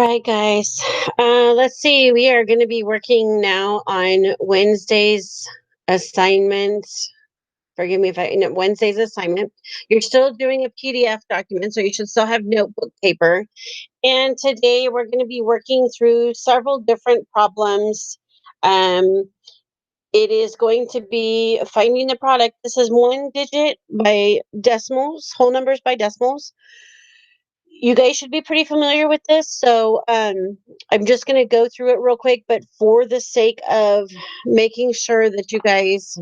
right, guys. Let's see. We are going to be working now on Wednesday's assignment. Forgive me if I no, Wednesday's assignment. You're still doing a PDF document, so you should still have notebook paper. And today we're going to be working through several different problems. Um, it is going to be finding the product. This is one digit by decimals, whole numbers by decimals. You guys should be pretty familiar with this, so I'm just going to go through it real quick, but for the sake of making sure that you guys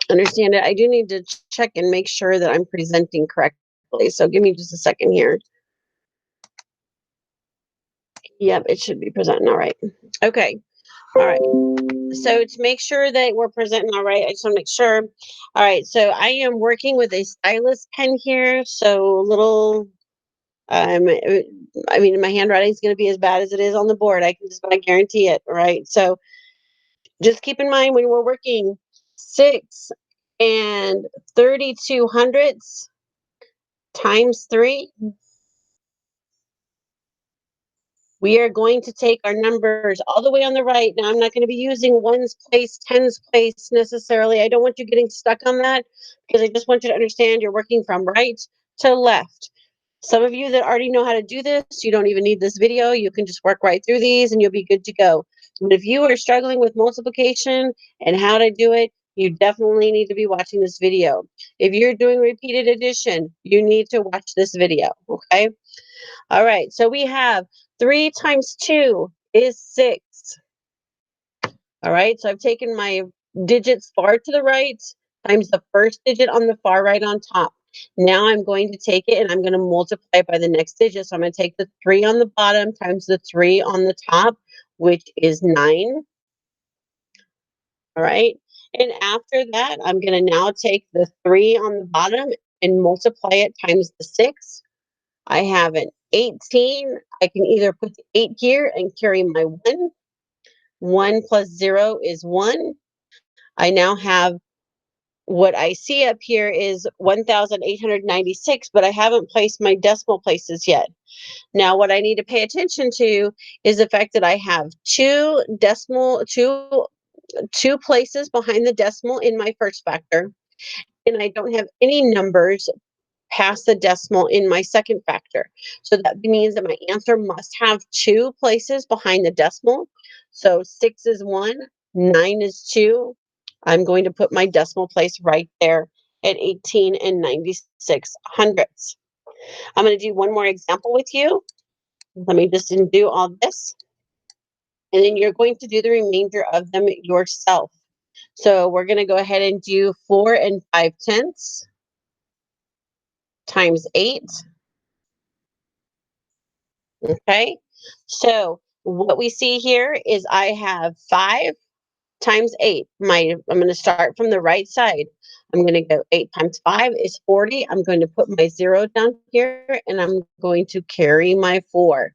understand it, I do need to check and make sure that I'm presenting correctly. So give me just a second here. Yep, it should be presenting all right. Okay. All right. So to make sure that we're presenting all right, I just want to make sure. All right. So I am working with a stylus pen here. So little I mean, my handwriting is going to be as bad as it is on the board. I can just about guarantee it, right? So just keep in mind when we're working 6 and 32 hundredths times 3, we are going to take our numbers all the way on the right. Now, I'm not going to be using ones place, tens place necessarily. I don't want you getting stuck on that because I just want you to understand you're working from right to left. Some of you that already know how to do this, you don't even need this video. You can just work right through these and you'll be good to go. But if you are struggling with multiplication and how to do it, you definitely need to be watching this video. If you're doing repeated addition, you need to watch this video, okay? All right, so we have 3 times 2 is 6. All right, so I've taken my digits far to the right times the first digit on the far right on top. Now I'm going to take it and I'm going to multiply it by the next digit. So I'm going to take the 3 on the bottom times the 3 on the top, which is 9. All right. And after that, I'm going to now take the 3 on the bottom and multiply it times the 6. I have an 18. I can either put the 8 here and carry my 1. 1 plus 0 is 1. I now have what I see up here is 1,896, but I haven't placed my decimal places yet. Now, what I need to pay attention to is the fact that I have two places behind the decimal in my first factor, and I don't have any numbers past the decimal in my second factor. So that means that my answer must have 2 places behind the decimal. So 6 is 1, 9 is 2. I'm going to put my decimal place right there at 18 and 96 hundredths. I'm going to do one more example with you. Let me just do all this. And then you're going to do the remainder of them yourself. So we're going to go ahead and do 4 and 5/10 times 8. Okay, so what we see here is I have 5 times 8. I'm going to start from the right side. I'm going to go 8 times 5 is 40. I'm going to put my 0 down here and I'm going to carry my 4.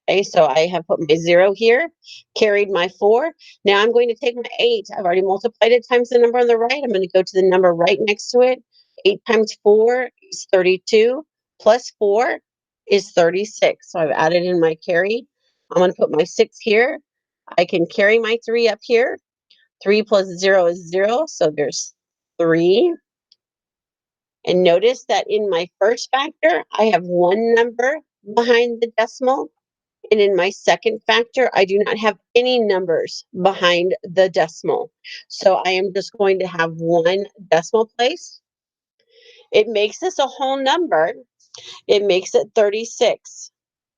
Okay, so I have put my 0 here, carried my 4. Now I'm going to take my 8. I've already multiplied it times the number on the right. I'm going to go to the number right next to it. 8 times 4 is 32, plus 4 is 36. So I've added in my carry. I'm going to put my 6 here. I can carry my 3 up here. 3 plus 0 is 0, so there's 3. And notice that in my first factor, I have one number behind the decimal. And in my second factor, I do not have any numbers behind the decimal. So I am just going to have one decimal place. It makes this a whole number. It makes it 36.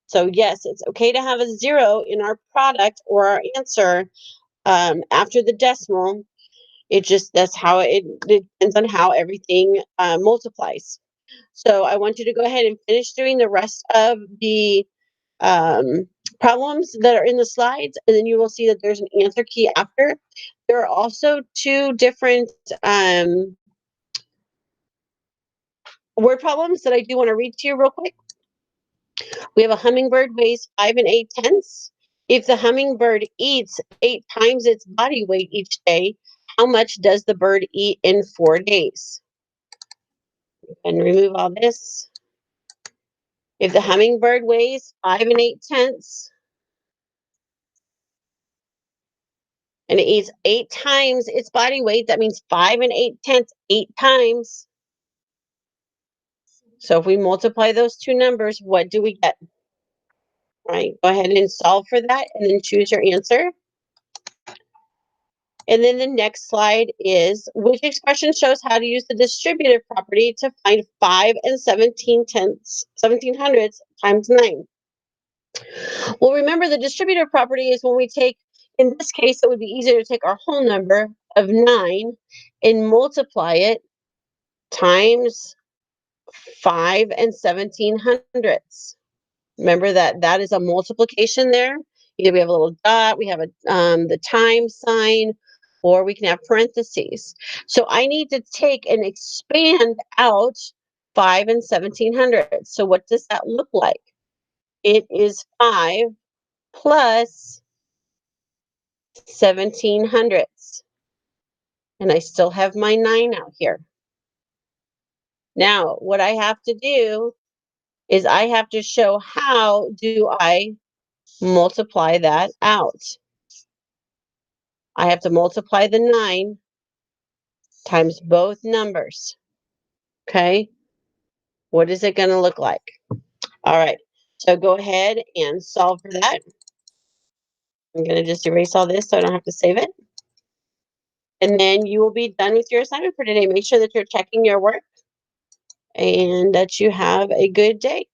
So yes, it's okay to have a 0 in our product or our answer after the decimal. It just, that's how it depends on how everything multiplies. So I want you to go ahead and finish doing the rest of the um, problems that are in the slides, and then you will see that there's an answer key after. There are also 2 different word problems that I do want to read to you real quick. We have a hummingbird weighs 5 and 8/10. If the hummingbird eats 8 times its body weight each day, how much does the bird eat in 4 days? And remove all this. If the hummingbird weighs 5 8/10 and it eats 8 times its body weight, that means 5 8/10, 8 times. So if we multiply those two numbers, what do we get? All right, go ahead and solve for that and then choose your answer. And then the next slide is, which expression shows how to use the distributive property to find 5 and 17/hundredths times 9? Well, remember the distributive property is when we take, in this case, it would be easier to take our whole number of 9 and multiply it times 5 and 17/hundredths. Remember that is a multiplication there. Either we have a little dot, we have the time sign, or we can have parentheses. So I need to take and expand out 5 and 17/hundredths. So what does that look like? It is 5 plus 17/hundredths. And I still have my 9 out here. Now, what I have to do is I have to show how do I multiply that out. I have to multiply the 9 times both numbers. Okay? What is it going to look like? All right. So go ahead and solve for that. I'm going to just erase all this so I don't have to save it. And then you will be done with your assignment for today. Make sure that you're checking your work and that you have a good day.